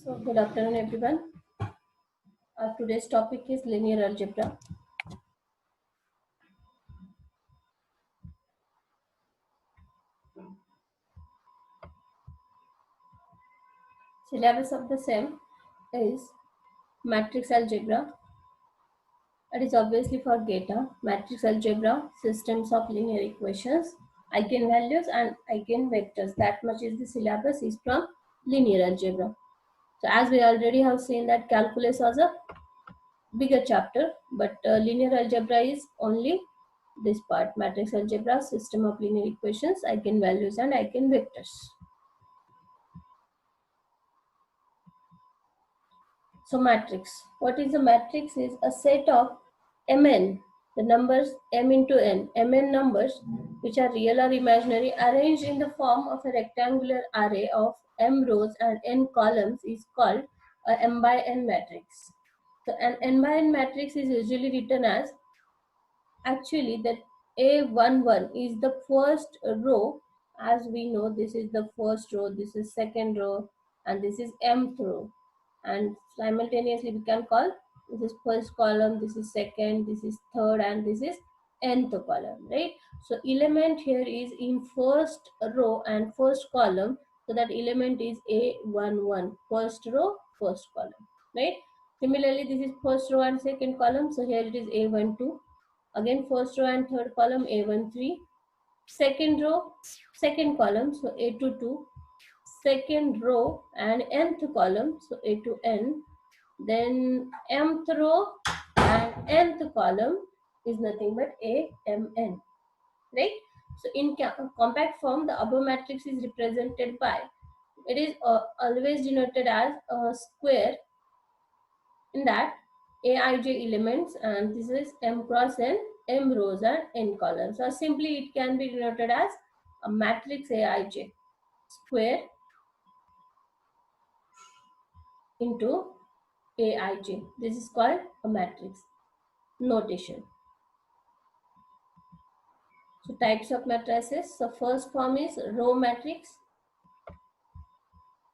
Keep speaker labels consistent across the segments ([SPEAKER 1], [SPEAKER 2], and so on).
[SPEAKER 1] So, good afternoon, everyone. Today's topic is linear algebra. Syllabus of the same is matrix algebra. It is obviously for data, matrix algebra, systems of linear equations, eigenvalues, and eigenvectors. That much is the syllabus is from linear algebra. So, as we already have seen that calculus was a bigger chapter, but linear algebra is only this part: matrix algebra, system of linear equations, eigenvalues, and eigenvectors. So matrix. What is a matrix? Is a set of mn, the numbers m into n, mn numbers which are real or imaginary, arranged in the form of a rectangular array of m rows and n columns is called a m by n matrix. So an n by n matrix is usually written as, actually, that A11 is the first row. As we know, this is the first row, this is second row, and this is mth row. And simultaneously we can call this is first column, this is second, this is third, and this is nth column, right? So element here is in first row and first column, so that element is A11, first row, first column, right? Similarly, this is first row and second column, so here it is A12. Again, first row and third column A13, second row, second column, so A22, second row and nth column, so A to n, then mth row and nth column is nothing but AMN, right? So in compact form, the above matrix is represented by, it is always denoted as a square, in that Aij elements, and this is m cross n, m rows and n columns. Or simply it can be denoted as a matrix Aij square into Aij. This is called a matrix notation. So types of matrices. So first form is row matrix.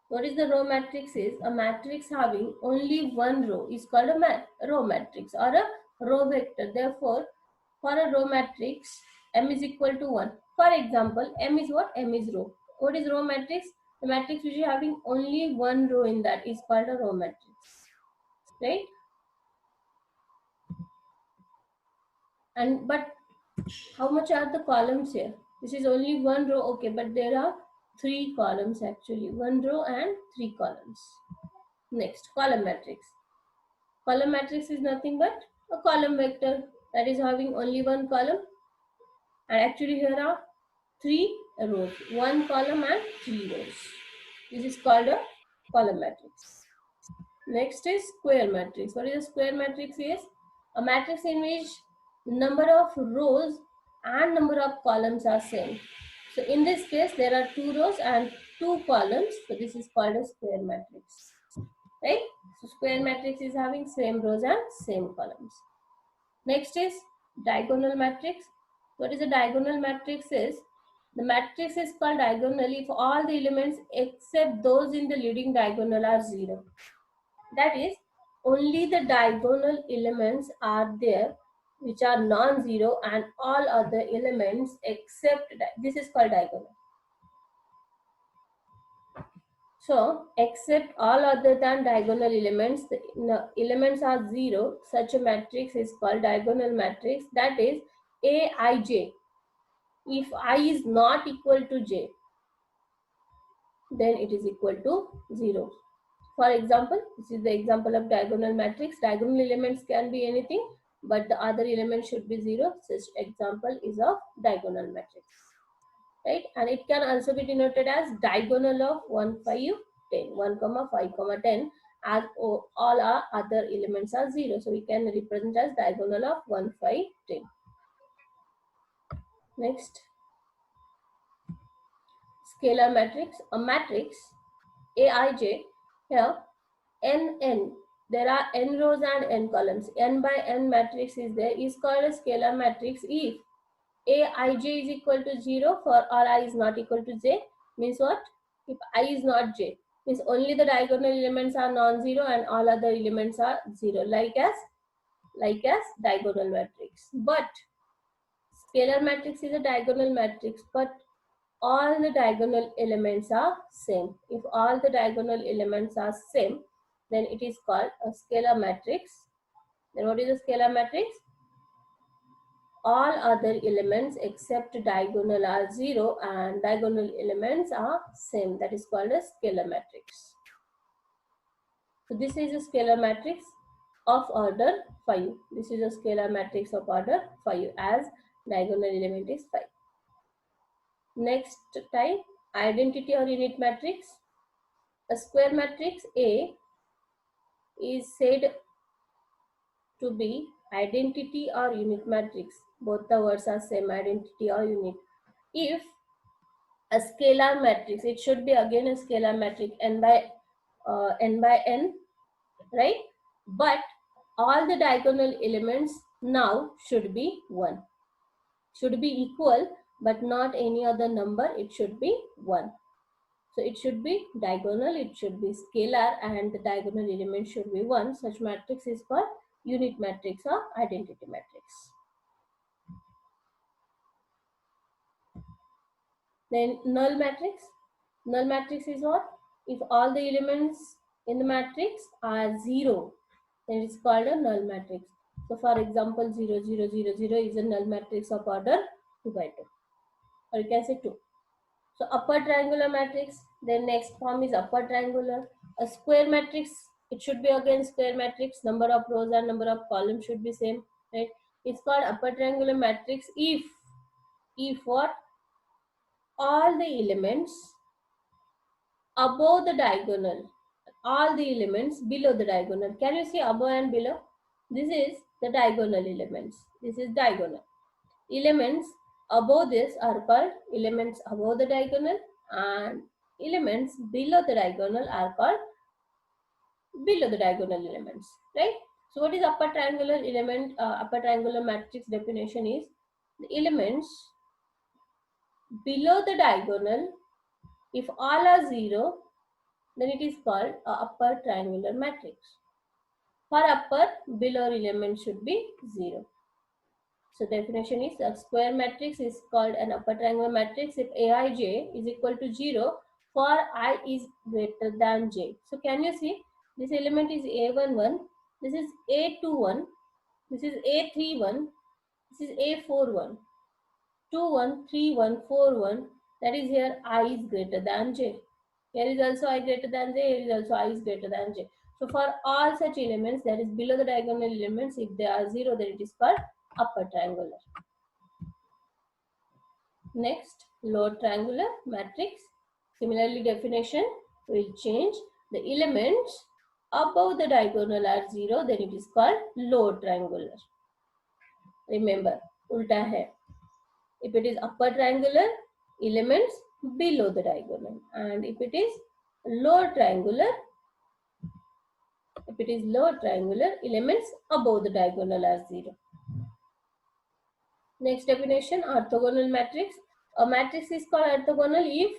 [SPEAKER 1] What is the row matrix? Is a matrix having only one row is called a row matrix or a row vector. Therefore, for a row matrix, m is equal to 1. For example, m is what? M is row. What is row matrix? The matrix which is having only one row in that is called a row matrix, right? And but how much are the columns here? This is only one row, okay, but there are three columns actually, one row and three columns. Next, column matrix. Column matrix is nothing but a column vector that is having only one column, and actually here are three rows, one column and three rows. This is called a column matrix. Next is square matrix. What is a square matrix? Is a matrix in which number of rows and number of columns are same. So in this case, there are two rows and two columns. So this is called a square matrix, right? So square matrix is having same rows and same columns. Next is diagonal matrix. What is a diagonal matrix? Is the matrix is called diagonal if all the elements except those in the leading diagonal are 0. That is, only the diagonal elements are there which are non-zero, and all other elements except this is called diagonal. So, except all other than diagonal elements, the elements are 0. Such a matrix is called diagonal matrix. That is Aij. If I is not equal to j, then it is equal to 0. For example, this is the example of diagonal matrix. Diagonal elements can be anything, but the other element should be 0. Such example is of diagonal matrix, right? And it can also be denoted as diagonal of 1, 5, 10, 1, 5, 10, as all our other elements are 0. So we can represent as diagonal of 1, 5, 10. Next, scalar matrix. A matrix Aij, here n, there are n rows and n columns. N by n matrix is there, is called a scalar matrix if Aij is equal to 0 for or I is not equal to j. Means what? If I is not j, means only the diagonal elements are non-zero and all other elements are zero, like as diagonal matrix. But scalar matrix is a diagonal matrix, but all the diagonal elements are same. If all the diagonal elements are same, then it is called a scalar matrix. Then what is a scalar matrix? All other elements except diagonal are zero and diagonal elements are same. That is called a scalar matrix. So this is a scalar matrix of order 5. This is a scalar matrix of order 5 as diagonal element is 5. Next type, identity or unit matrix. A square matrix A is said to be identity or unit matrix. Both the words are same, identity or unit. If a scalar matrix, it should be again a scalar matrix n by n, right? But all the diagonal elements now should be 1. Should be equal, but not any other number. It should be 1. So it should be diagonal, it should be scalar, and the diagonal element should be 1. Such matrix is called unit matrix or identity matrix. Then null matrix. Null matrix is what? If all the elements in the matrix are 0, then it's called a null matrix. So for example, 0, 0, 0, 0 is a null matrix of order 2 by 2. Or you can say 2. So upper triangular matrix, then next form is upper triangular. A square matrix, it should be again square matrix. Number of rows and number of columns should be same, right? It's called upper triangular matrix if what? All the elements above the diagonal, all the elements below the diagonal. Can you see above and below? This is the diagonal elements. This is diagonal. Elements above this are called elements above the diagonal, and elements below the diagonal are called below the diagonal elements, right? So what is upper triangular element? Upper triangular matrix definition is the elements below the diagonal, if all are 0, then it is called a upper triangular matrix. For upper, below element should be 0. So definition is a square matrix is called an upper triangular matrix if Aij is equal to 0 for I is greater than j. So can you see this element is A11, this is A21, this is A31, this is A41, 21, 31, 41, that is here I is greater than j. Here is also I greater than j, here is also I is greater than j. So for all such elements that is below the diagonal elements, if they are 0, then it is called upper triangular. Next, lower triangular matrix. Similarly, definition will change. The elements above the diagonal are 0, then it is called lower triangular. Remember, ulta hai. If it is upper triangular, elements below the diagonal. And if it is lower triangular, elements above the diagonal are 0. Next definition, orthogonal matrix. A matrix is called orthogonal if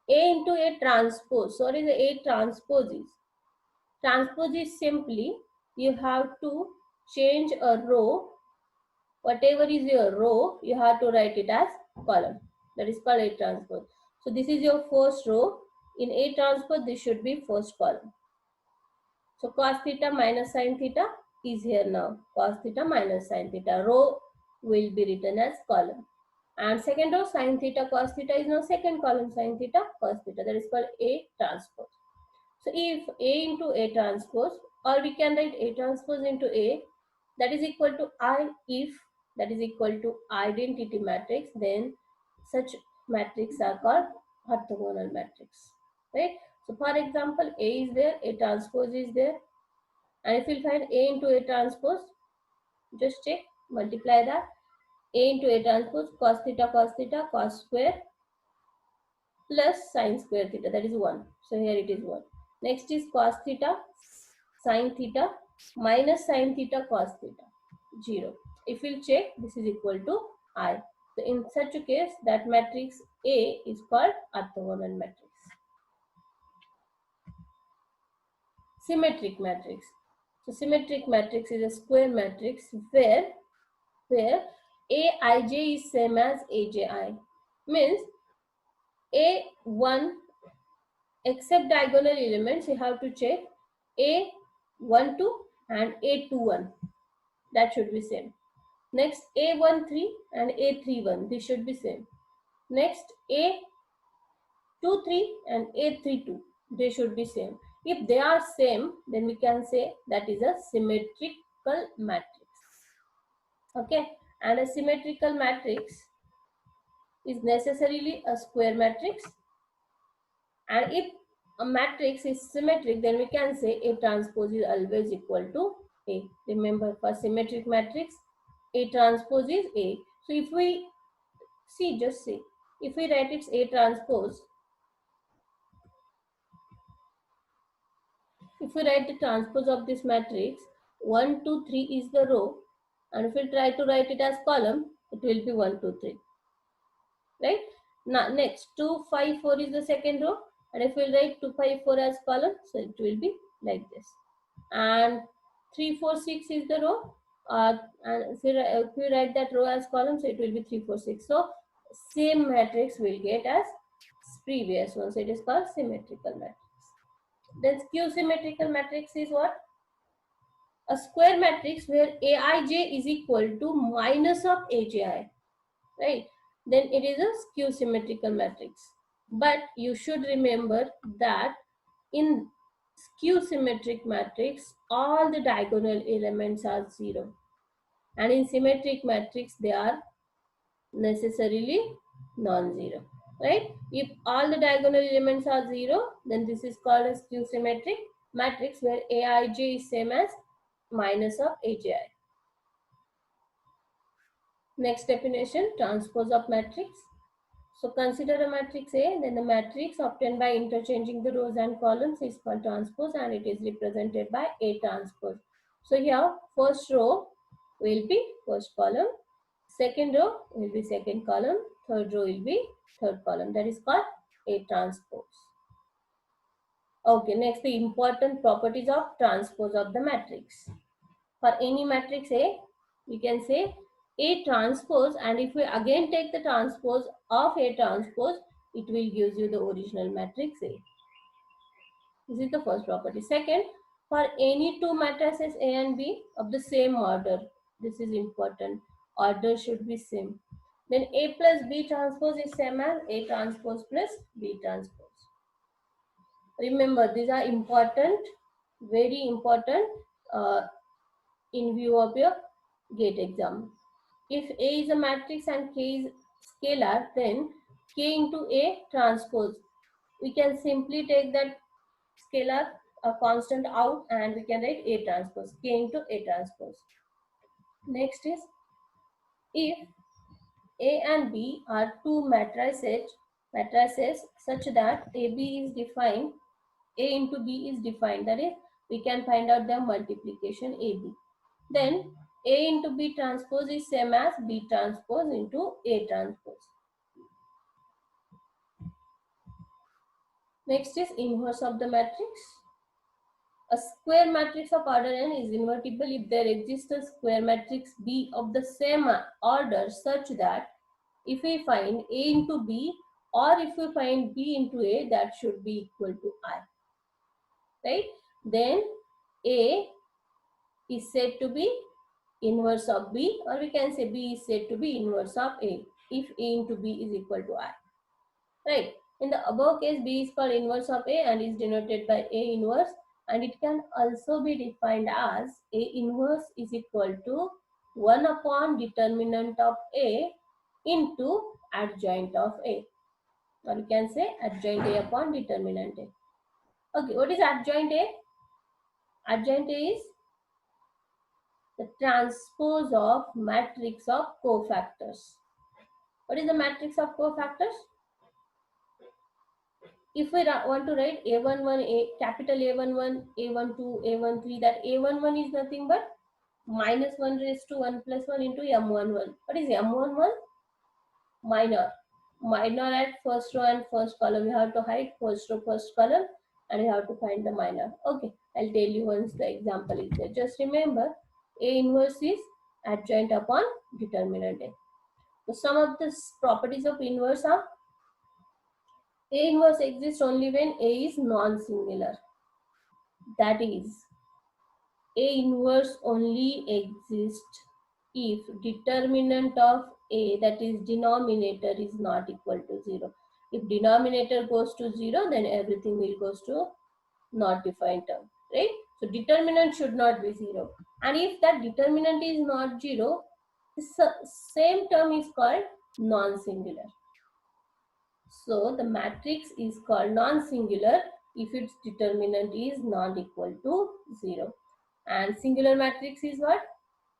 [SPEAKER 1] A into A transpose. So what is A transpose is? Transpose is simply you have to change a row. Whatever is your row, you have to write it as column. That is called A transpose. So this is your first row. In A transpose, this should be first column. So cos theta minus sin theta is here now. Cos theta minus sin theta. Row will be written as column. And second row sin theta cos theta is now second column sin theta cos theta. That is called A transpose. So if A into A transpose, or we can write A transpose into A, that is equal to I. If that is equal to identity matrix, then such matrix are called orthogonal matrix, right? So for example, A is there, A transpose is there, and if you find A into A transpose, just check, multiply that. A into A transpose cos square plus sin square theta, that is 1. So here it is 1. Next is cos theta sin theta minus sin theta cos theta, 0. If we'll check, this is equal to I. So in such a case, that matrix A is called orthogonal matrix. Symmetric matrix. So symmetric matrix is a square matrix where Aij is same as Aj. Means A1 except diagonal elements you have to check A12 and A21. That should be same. Next A13 and A31. This should be same. Next A23 and A32. They should be same. If they are same, then we can say that is a symmetrical matrix. Okay, and a symmetrical matrix is necessarily a square matrix, and if a matrix is symmetric, then we can say A transpose is always equal to A. Remember, for symmetric matrix, A transpose is A. So if we see, just see, if we write its A transpose, if we write the transpose of this matrix, 1, 2, 3 is the row, and if we try to write it as column, it will be 1, 2, 3. Right? Now, next 2, 5, 4 is the second row, and if we write 2, 5, 4 as column, so it will be like this. And 3, 4, 6 is the row, and if we write that row as column, so it will be 3, 4, 6. So same matrix will get as previous one. So it is called symmetrical matrix. Then skew symmetrical matrix is what? A square matrix where Aij is equal to minus of Aj, right? Then it is a skew symmetrical matrix. But you should remember that in skew symmetric matrix, all the diagonal elements are 0. And in symmetric matrix, they are necessarily non-zero, right? If all the diagonal elements are 0, then this is called a skew symmetric matrix where Aij is same as minus of Aj. Next definition, transpose of matrix. So consider a matrix A, then the matrix obtained by interchanging the rows and columns is called transpose, and it is represented by A transpose. So here first row will be first column, second row will be second column, third row will be third column. That is called A transpose. Okay, next the important properties of transpose of the matrix. For any matrix A, we can say A transpose, and if we again take the transpose of A transpose, it will give you the original matrix A. This is the first property. Second, for any two matrices A and B of the same order, this is important, order should be same. Then A plus B transpose is same as A transpose plus B transpose. Remember, these are important, very important in view of your GATE exam. If A is a matrix and K is scalar, then K into A transpose. We can simply take that scalar a constant out and we can write A transpose, K into A transpose. Next is, if A and B are two matrices such that AB is defined, A into B is defined, that is, we can find out the multiplication AB. Then A into B transpose is same as B transpose into A transpose. Next is inverse of the matrix. A square matrix of order n is invertible if there exists a square matrix B of the same order such that if we find A into B or if we find B into A, that should be equal to I. Right? Then A is said to be inverse of B, or we can say B is said to be inverse of A if A into B is equal to I. Right? In the above case, B is called inverse of A and is denoted by A inverse, and it can also be defined as A inverse is equal to 1 upon determinant of A into adjoint of A, or you can say adjoint A upon determinant A. Okay, what is adjoint A? Adjoint A is the transpose of matrix of cofactors. What is the matrix of cofactors? If we want to write A11, capital A11, A12, A13, that A11 is nothing but minus 1 raised to 1 plus 1 into M11. What is M11? Minor. Minor at first row and first column. We have to hide first row, first column. and you have to find the minor. Okay, I'll tell you once the example is there. Just remember, A inverse is adjoint upon determinant A. So some of the properties of inverse are: A inverse exists only when A is non-singular. That is, A inverse only exists if determinant of A, that is denominator, is not equal to 0. If denominator goes to 0, then everything will goes to not defined term, right? So determinant should not be 0. And if that determinant is not 0, the same term is called non-singular. So the matrix is called non-singular if its determinant is not equal to 0. And singular matrix is what?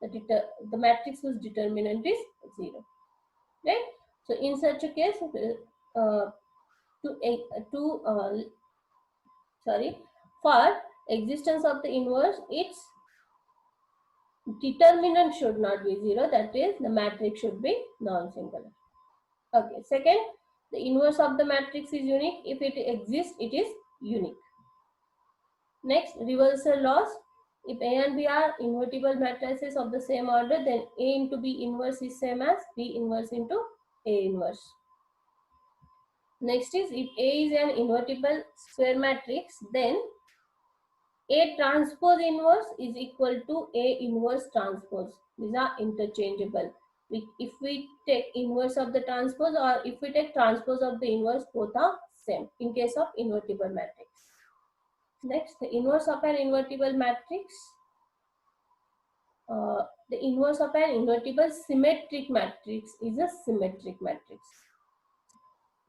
[SPEAKER 1] The matrix whose determinant is 0. Right? So in such a case, uh, to sorry, for existence of the inverse, its determinant should not be 0. That is, the matrix should be non-singular. Okay. Second, the inverse of the matrix is unique. If it exists, it is unique. Next, reversal laws. If A and B are invertible matrices of the same order, then A into B inverse is same as B inverse into A inverse. Next is, if A is an invertible square matrix, then A transpose inverse is equal to A inverse transpose. These are interchangeable. If we take inverse of the transpose, or if we take transpose of the inverse, both are same in case of invertible matrix. Next, the inverse of an invertible matrix. The inverse of an invertible symmetric matrix is a symmetric matrix.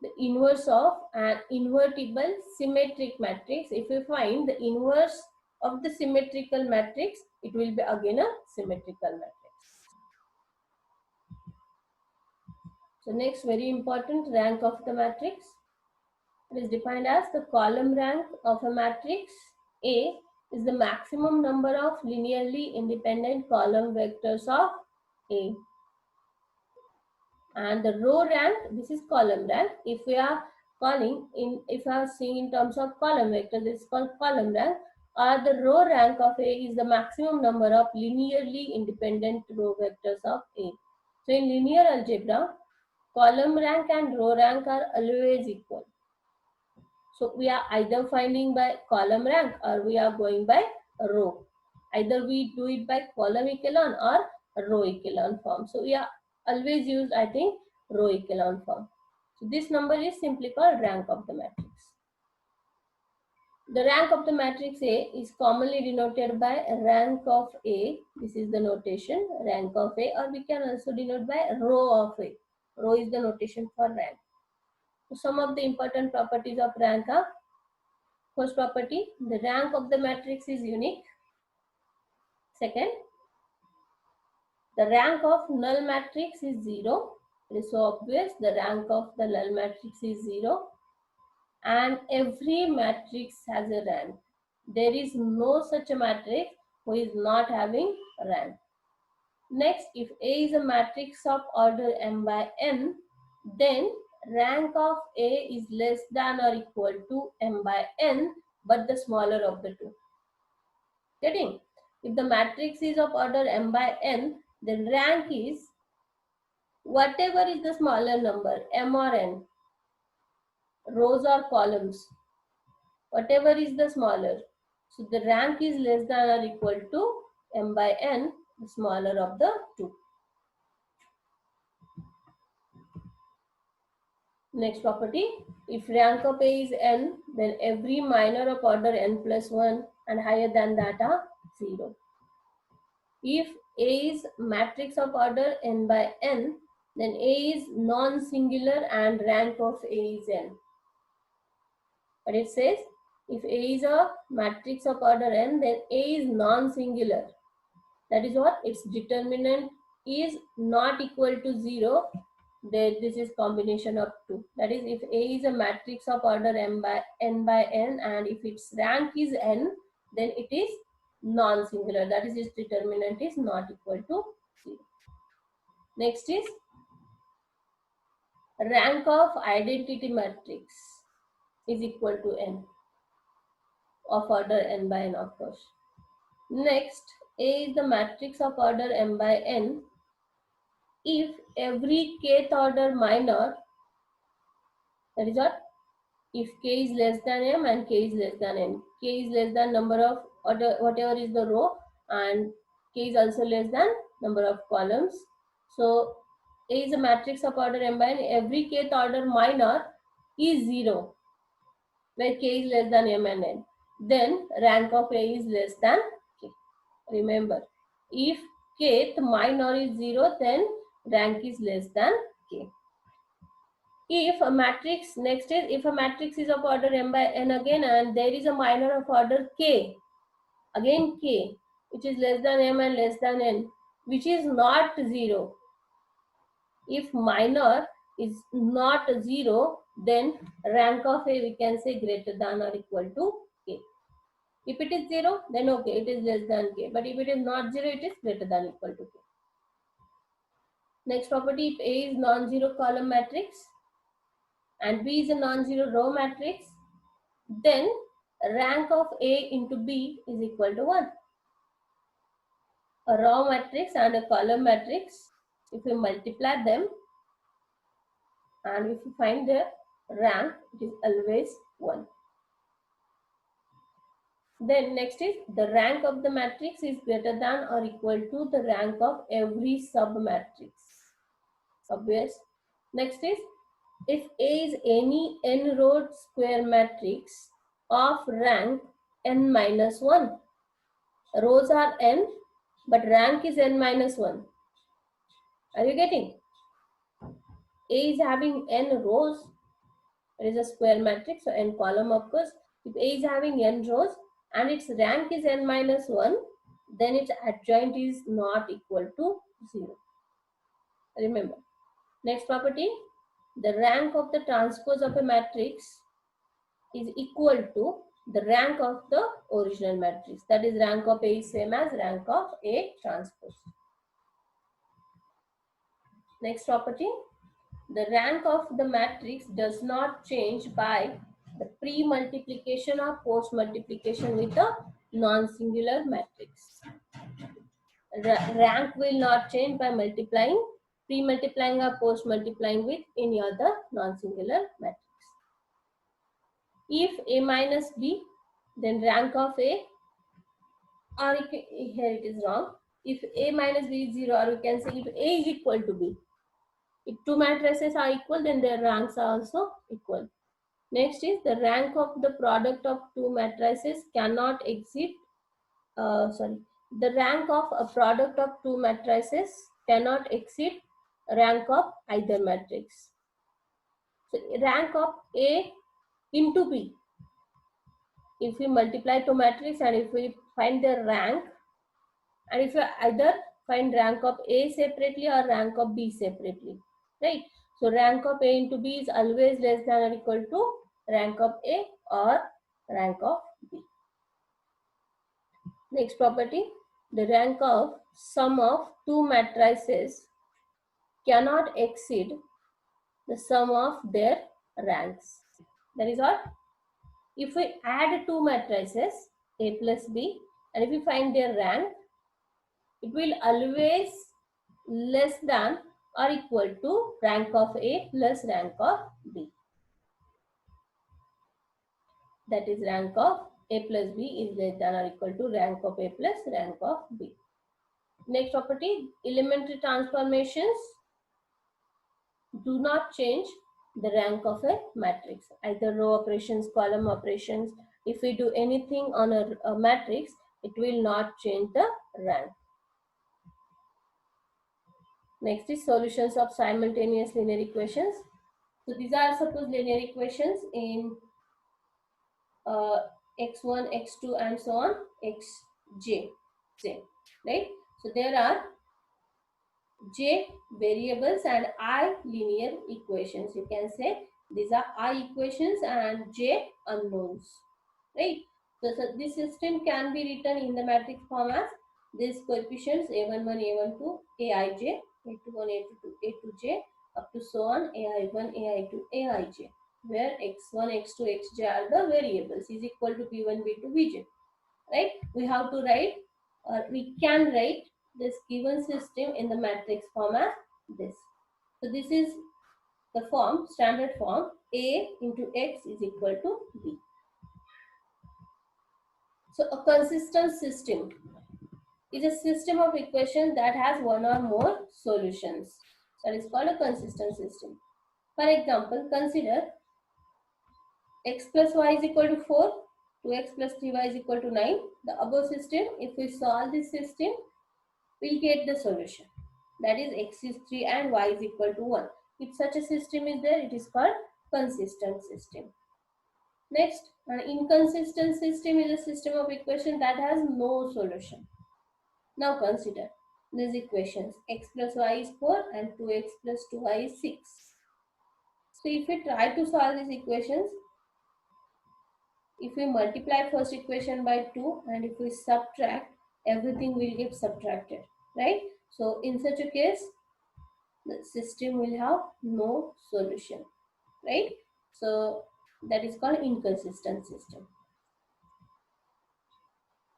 [SPEAKER 1] The inverse of an invertible symmetric matrix, if we find the inverse of the symmetrical matrix, it will be again a symmetrical matrix. So next, very important, rank of the matrix. It is defined as the column rank of a matrix A is the maximum number of linearly independent column vectors of A. And the row rank, this is column rank. If we are if we are seeing in terms of column vector, this is called column rank. Or the row rank of A is the maximum number of linearly independent row vectors of A. So in linear algebra, column rank and row rank are always equal. So we are either finding by column rank or we are going by row. Either we do it by column echelon or row echelon form. So we are always use, I think, row echelon form. So this number is simply called rank of the matrix. The rank of the matrix A is commonly denoted by rank of A. This is the notation, rank of A, or we can also denote by row of A. Row is the notation for rank. So some of the important properties of rank are: first property, the rank of the matrix is unique. Second, the rank of null matrix is 0. It is so obvious, the rank of the null matrix is 0. And every matrix has a rank. There is no such a matrix who is not having rank. Next, if A is a matrix of order m by n, then rank of A is less than or equal to m by n, but the smaller of the two. Getting? If the matrix is of order m by n, then rank is whatever is the smaller number, m or n, rows or columns, whatever is the smaller. So the rank is less than or equal to m by n, the smaller of the two. Next property, if rank of A is n, then every minor of order n plus 1 and higher than that are 0. If A is matrix of order n by n, then A is non-singular and rank of A is n. But it says, if A is a matrix of order n, then A is non-singular. That is what? Its determinant is not equal to 0. Then this is combination of 2. That is, if A is a matrix of order n by n, and if its rank is n, then it is non-singular. That is, its determinant is not equal to 0. Next is rank of identity matrix is equal to n. of order n by n, of course. Next, A is the matrix of order m by n if every kth order minor, that is what, if k is less than m and k is less than n. K is less than number of order, whatever is the row, and k is also less than number of columns. So A is a matrix of order m by n. Every kth order minor is 0, where k is less than m and n. Then rank of A is less than k. Remember, if kth minor is 0, then rank is less than k. If a matrix, next is, if a matrix is of order m by n again, and there is a minor of order k, again k, which is less than m and less than n, which is not 0. If minor is not 0, then rank of A we can say greater than or equal to k. If it is 0, then okay, it is less than k. But if it is not 0, it is greater than or equal to k. Next property, if A is non-zero column matrix and B is a non-zero row matrix, then rank of A into B is equal to 1. A row matrix and a column matrix, if we multiply them and if we find their rank, it is always 1. Then next is, the rank of the matrix is greater than or equal to the rank of every sub-matrix. Obvious. Next is, if A is any n-row square matrix of rank n minus 1. Rows are n, but rank is n minus 1. Are you getting? A is having n rows. It is a square matrix, so n column, of course. If A is having n rows and its rank is n minus 1, then its adjoint is not equal to 0. Remember. Next property, the rank of the transpose of a matrix is equal to the rank of the original matrix. That is, rank of A is same as rank of A transpose. Next property, the rank of the matrix does not change by the pre-multiplication or post-multiplication with a non-singular matrix. Rank will not change by multiplying, pre-multiplying or post-multiplying with any other non-singular matrix. If A minus B, then rank of A, or here it is wrong. If A minus B is 0, or we can say if A is equal to B. If two matrices are equal, then their ranks are also equal. Next is, the rank of the product of two matrices cannot exceed, the rank of a product of two matrices cannot exceed rank of either matrix. So rank of A into B, if we multiply two matrices and if we find their rank, and if you either find rank of A separately or rank of B separately, right? So rank of A into B is always less than or equal to rank of A or rank of B. Next property, the rank of sum of two matrices cannot exceed the sum of their ranks. That is what? If we add two matrices, A plus B, and if we find their rank, it will always less than or equal to rank of A plus rank of B. That is, rank of A plus B is less than or equal to rank of A plus rank of B. Next property, elementary transformations do not change the rank of a matrix. Either row operations, column operations, if we do anything on a matrix, it will not change the rank. Next is solutions of simultaneous linear equations. So these are suppose linear equations in x1, x2 and so on, xj, right? So there are j variables and I linear equations. You can say these are I equations and j unknowns, right? So this system can be written in the matrix form as these coefficients a11, a12, aij, a21, a22, a2j, up to so on, ai1, ai2, aij. where x1, x2, xj are the variables, is equal to p1, p2, pj. Right? We have to write, or we can write this given system in the matrix form as this. So this is the form, standard form, A into X is equal to B. So a consistent system is a system of equations that has one or more solutions. That is called a consistent system. For example, consider x plus y is equal to 4, 2x plus 3y is equal to 9. The above system, if we solve this system, we'll get the solution. That is x is 3 and y is equal to 1. If such a system is there, it is called consistent system. Next, an inconsistent system is a system of equation that has no solution. Now consider these equations. X plus y is 4 and 2x plus 2y is 6. So if we try to solve these equations, if we multiply first equation by 2 and if we subtract, everything will get subtracted, right? So in such a case, the system will have no solution, right? So that is called inconsistent system.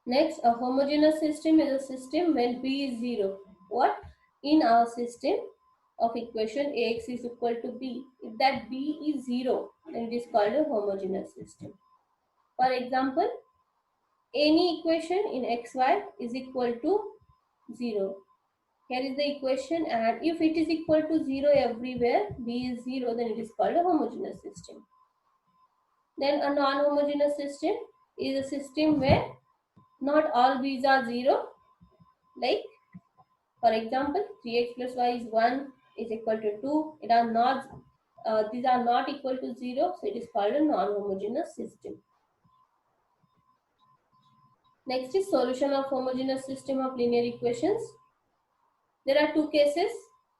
[SPEAKER 1] Next, a homogeneous system is a system when b is 0. What? In our system of equation ax is equal to b, if that b is 0, then it is called a homogeneous system. For example, any equation in xy is equal to 0. Here is the equation, and if it is equal to 0 everywhere, b is 0, then it is called a homogeneous system. Then a non-homogeneous system is a system where not all b's are 0. Like, for example, 3x plus y is 1 is equal to 2. It are not, these are not equal to 0, so it is called a non-homogeneous system. Next is solution of homogeneous system of linear equations. There are two cases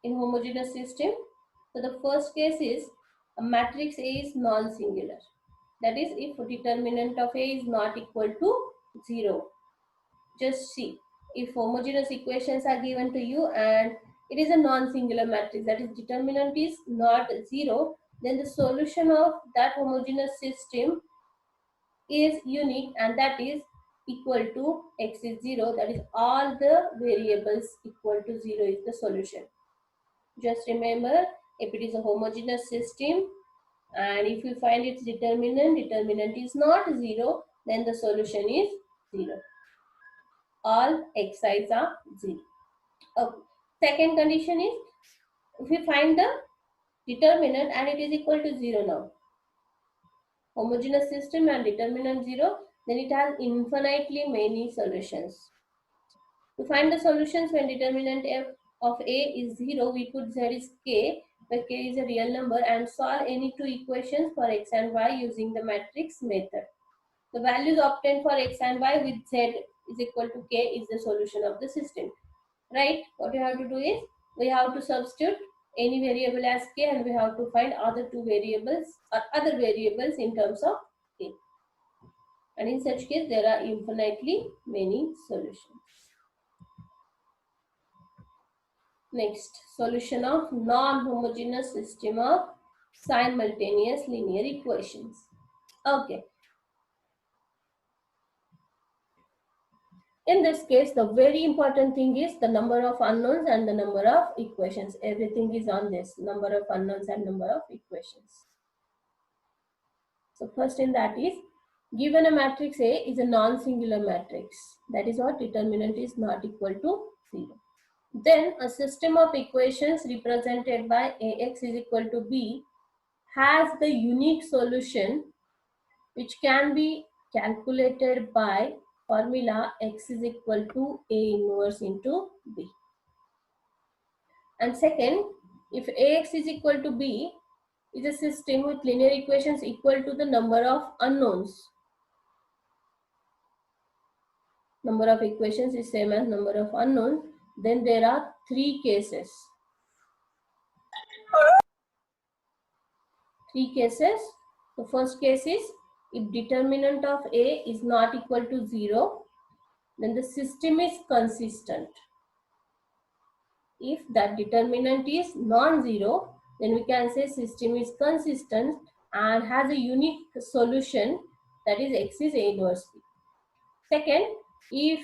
[SPEAKER 1] in homogeneous system. So the first case is a matrix A is non-singular. That is, if determinant of A is not equal to 0. Just see, if homogeneous equations are given to you and it is a non-singular matrix, that is determinant is not 0, then the solution of that homogeneous system is unique, and that is equal to x is 0, that is all the variables equal to 0 is the solution. Just remember, if it is a homogeneous system and if you find its determinant is not 0, then the solution is 0. All xi's are 0. Second condition is, if we find the determinant and it is equal to 0 now, homogeneous system and determinant 0, then it has infinitely many solutions. To find the solutions when determinant f of A is 0, we put z is k, where k is a real number, and solve any two equations for x and y using the matrix method. The values obtained for x and y with z is equal to k is the solution of the system. Right? What we have to do is, we have to substitute any variable as k and we have to find other two variables or other variables in terms of k. And in such case, there are infinitely many solutions. Next, solution of non-homogeneous system of simultaneous linear equations. Okay. In this case, the very important thing is the number of unknowns and the number of equations. Everything is on this, number of unknowns and number of equations. So first in that is, given a matrix A is a non-singular matrix. That is what determinant is not equal to 0. Then a system of equations represented by Ax is equal to B has the unique solution which can be calculated by formula x is equal to A inverse into B. And second, if Ax is equal to B is a system with linear equations equal to the number of unknowns. Number of equations is same as number of unknowns. Then there are three cases. The first case is, if determinant of A is not equal to 0, then the system is consistent. If that determinant is non-zero, then we can say system is consistent and has a unique solution, that is X is A inverse B. Second, if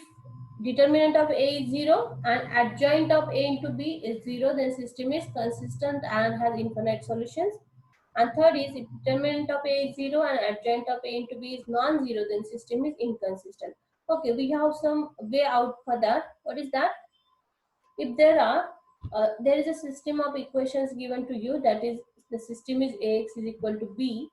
[SPEAKER 1] determinant of A is 0 and adjoint of A into B is 0, then system is consistent and has infinite solutions. And third is, if determinant of A is 0 and adjoint of A into B is non-zero, then system is inconsistent. Okay, we have some way out for that. What is that? If there is a system of equations given to you, that is the system is Ax is equal to B,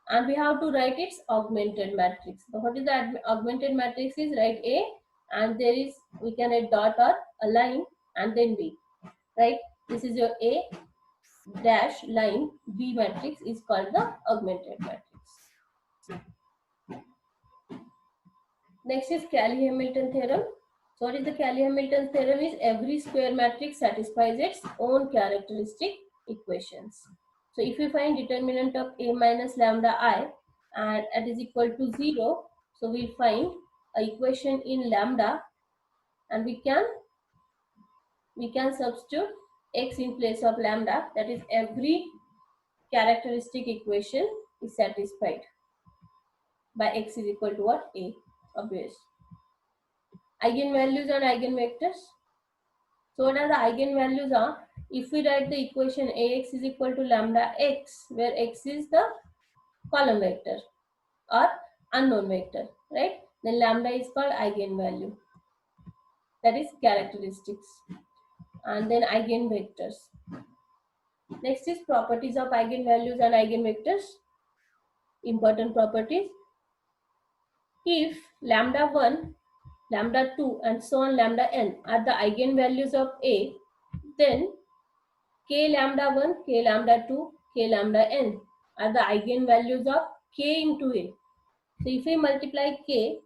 [SPEAKER 1] and we have to write its augmented matrix. So what is the augmented matrix is? Write A, and there is, we can write dot or a line and then B, right? This is your A dash line B matrix is called the augmented matrix. Next is Cayley-Hamilton theorem. So what is the Cayley-Hamilton theorem is? Every square matrix satisfies its own characteristic equations. So if we find determinant of A minus lambda I and it is equal to 0, so we find a equation in lambda, and we can substitute x in place of lambda, that is every characteristic equation is satisfied by x is equal to what? A, obvious. Eigenvalues and eigenvectors. So what are the eigenvalues are? If we write the equation Ax is equal to lambda x, where x is the column vector or unknown vector, right? Then lambda is called eigenvalue, that is characteristics, and then eigenvectors. Next is properties of eigenvalues and eigenvectors. Important properties. If lambda 1, lambda 2 and so on lambda n are the eigenvalues of A, then k lambda 1, k lambda 2, k lambda n are the eigenvalues of k into A. So if we multiply k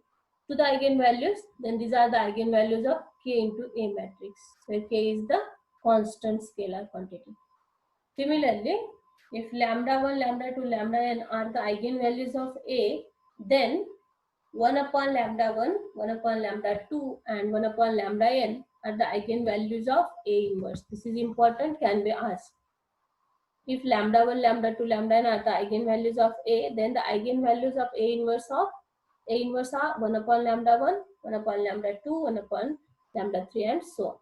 [SPEAKER 1] to the eigenvalues, then these are the eigenvalues of k into A matrix, where k is the constant scalar quantity. Similarly, if lambda 1, lambda 2, lambda n are the eigenvalues of A, then 1 upon lambda 1, 1 upon lambda 2 and 1 upon lambda n are the eigenvalues of A inverse. This is important, can be asked. If lambda 1, lambda 2, lambda n are the eigenvalues of A, then the eigenvalues of A inverse are 1 upon lambda 1, 1 upon lambda 2, 1 upon lambda 3 and so on.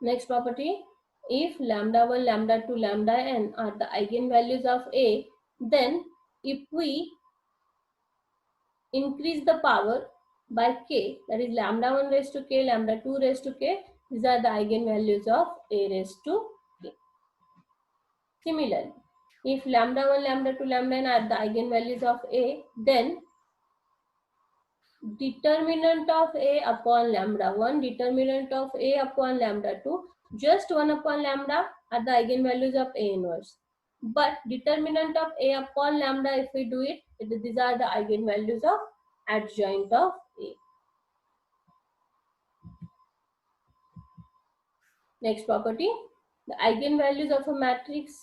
[SPEAKER 1] Next property, if lambda 1, lambda 2, lambda n are the eigenvalues of A, then if we increase the power by k, that is lambda 1 raised to k, lambda 2 raised to k, these are the eigenvalues of A raised to k. Similarly, if lambda 1, lambda 2, lambda n are the eigenvalues of A, then determinant of A upon lambda 1, determinant of A upon lambda 2, just 1 upon lambda are the eigenvalues of A inverse. But determinant of A upon lambda, if we do it, these are the eigenvalues of adjoint of A. Next property, the eigenvalues of a matrix.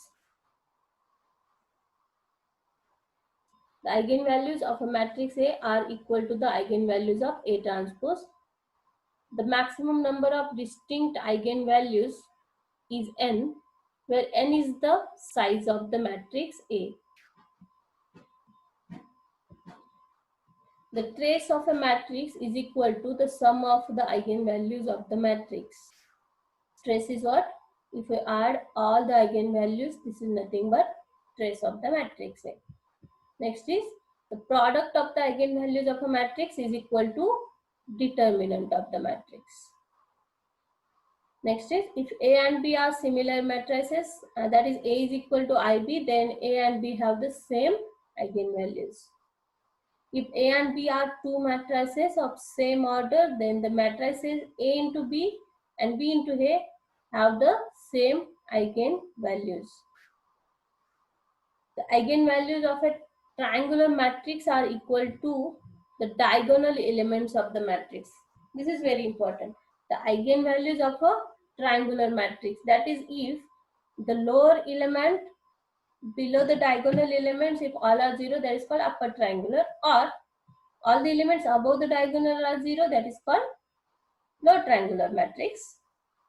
[SPEAKER 1] The eigenvalues of a matrix A are equal to the eigenvalues of A transpose. The maximum number of distinct eigenvalues is n, where n is the size of the matrix A. The trace of a matrix is equal to the sum of the eigenvalues of the matrix. Trace is what? If we add all the eigenvalues, this is nothing but trace of the matrix A. Next is the product of the eigenvalues of a matrix is equal to determinant of the matrix. Next is, if A and B are similar matrices, that is A is equal to IB, then A and B have the same eigenvalues. If A and B are two matrices of same order, then the matrices A into B and B into A have the same eigenvalues. The eigenvalues of a triangular matrix are equal to the diagonal elements of the matrix. This is very important. The eigenvalues of a triangular matrix, that is, if the lower element below the diagonal elements, if all are 0, that is called upper triangular, or all the elements above the diagonal are 0, that is called lower triangular matrix,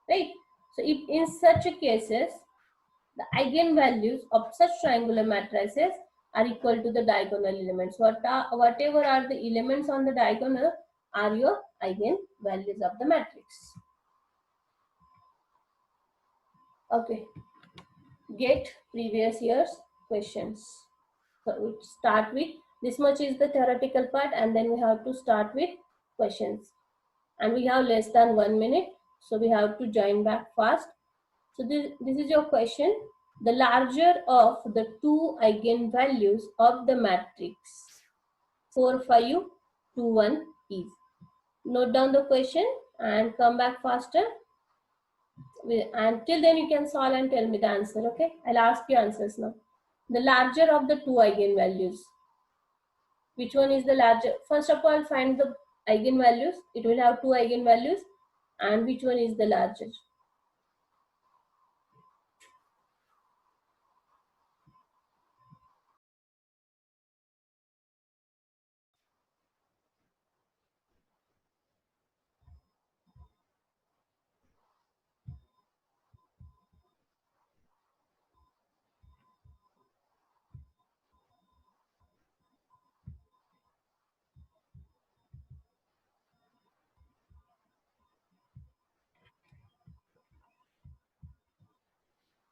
[SPEAKER 1] right? So if in such cases The eigenvalues of such triangular matrices are equal to the diagonal elements. Whatever are the elements on the diagonal are your eigenvalues of the matrix. Okay, get previous year's questions. So we start with this much is the theoretical part, and then we have to start with questions. And we have less than 1 minute, so we have to join back fast. So this is your question. The larger of the two eigenvalues of the matrix 4, 5, 2, 1 is. Note down the question and come back faster. Until then you can solve and tell me the answer, okay? I'll ask you answers now. The larger of the two eigenvalues. Which one is the larger? First of all, find the eigenvalues. It will have two eigenvalues. And which one is the larger?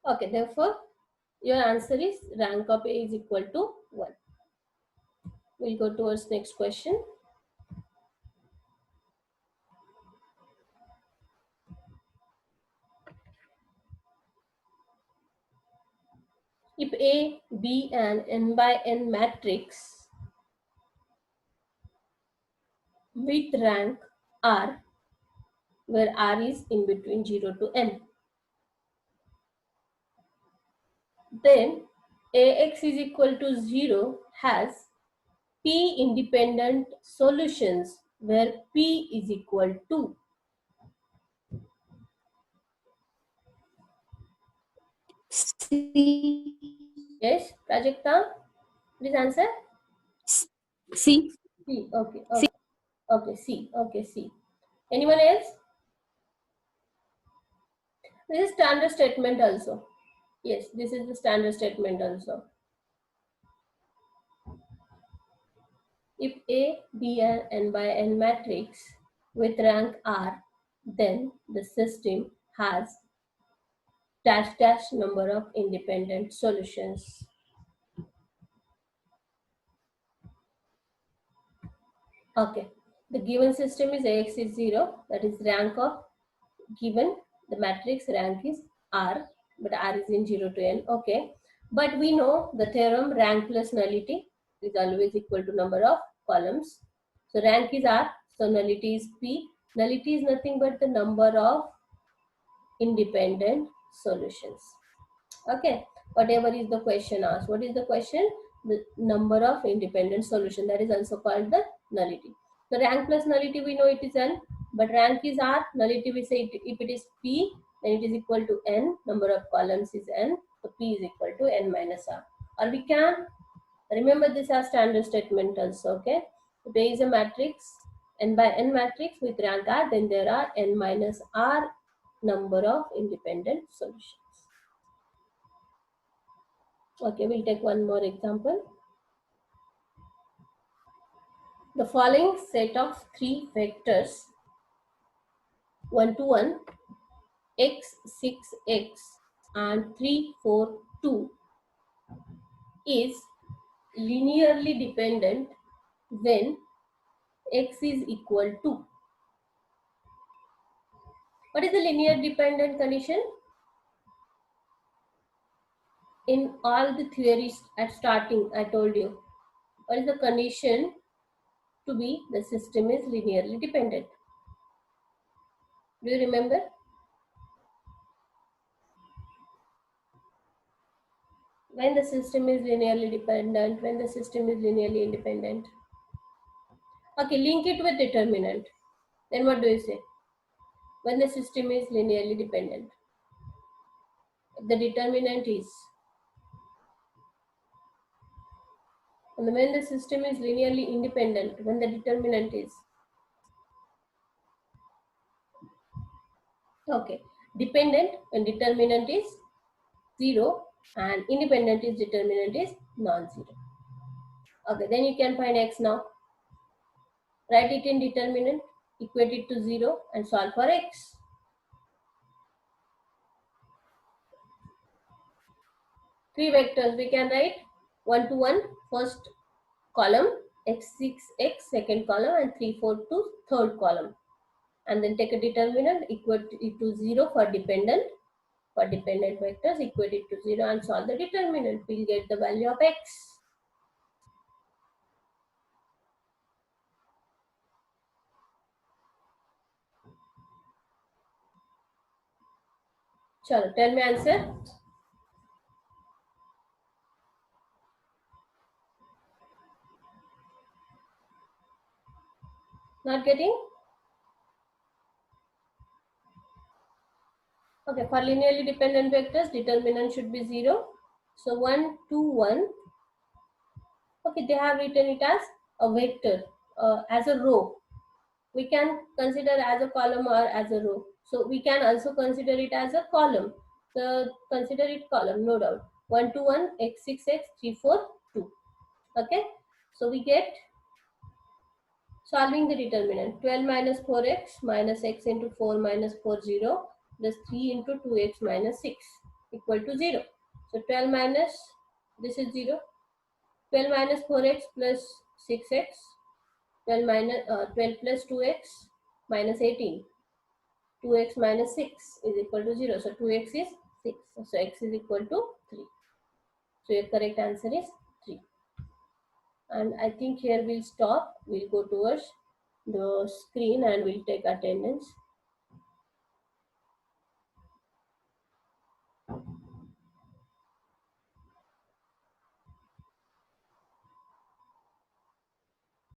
[SPEAKER 1] Okay, therefore, your answer is rank of A is equal to 1. We'll go towards next question. If A, B and n by n matrix with rank R, where R is in between 0 to n, then Ax is equal to 0 has P independent solutions where P is equal to.
[SPEAKER 2] C.
[SPEAKER 1] Yes, Prajakta, please answer.
[SPEAKER 2] C.
[SPEAKER 1] C. Okay, okay, okay, C. Okay, C. Anyone else? This is standard statement also. Yes, this is the standard statement also. If A, B and n by n matrix with rank R, then the system has dash dash number of independent solutions. Okay, the given system is Ax is 0, that is rank of given the matrix rank is R, but R is in 0 to n. Okay, but we know the theorem rank plus nullity is always equal to number of columns. So rank is R, so nullity is P. Nullity is nothing but the number of independent solutions. Okay, whatever is the question asked. What is the question? The number of independent solution, that is also called the nullity. So rank plus nullity we know it is n, but rank is R, nullity we say if it is P, then it is equal to n, number of columns is n, so P is equal to n minus R. Or we can remember this as standard statement also, okay? If there is a matrix, n by n matrix with rank R, then there are n minus R number of independent solutions. Okay, we'll take one more example. The following set of three vectors 1 to 1, x, 6, x and 3, 4, 2 is linearly dependent when x is equal to. What is the linear dependent condition? In all the theories at starting, I told you, what is the condition to be the system is linearly dependent? Do you remember? When the system is linearly dependent, when the system is linearly independent. Okay, link it with determinant. Then what do you say? When the system is linearly dependent. The determinant is. And when the system is linearly independent, when the determinant is. Okay, dependent when determinant is 0 and independent is determinant is non-zero. Okay, then you can find x now. Write it in determinant, equate it to 0 and solve for x. Three vectors we can write 1 to 1 first column, x6 x second column, and 3 4 to third column, and then take a determinant, equate it to 0 for dependent. For dependent vectors, equate it to 0 and solve the determinant. We'll get the value of x. Chalo, tell me answer. Not getting? Okay, for linearly dependent vectors, determinant should be 0. So 1, 2, 1. Okay, they have written it as a vector, as a row. We can consider as a column or as a row. So we can also consider it as a column. So consider it column, no doubt. 1 to 1, x6, x, 3, 4, 2. Okay, so we get solving the determinant 12 minus 4x minus x into 4 minus 4 0 plus 3 into 2x minus 6 equal to 0. So 12 minus, this is 0, 12 minus 4x plus 6x, 12 minus 12 plus 2x minus 18, 2x minus 6 is equal to 0. So 2x is 6. So x is equal to 3. So your correct answer is 3. And I think here we'll stop. We'll go towards the screen and we'll take attendance.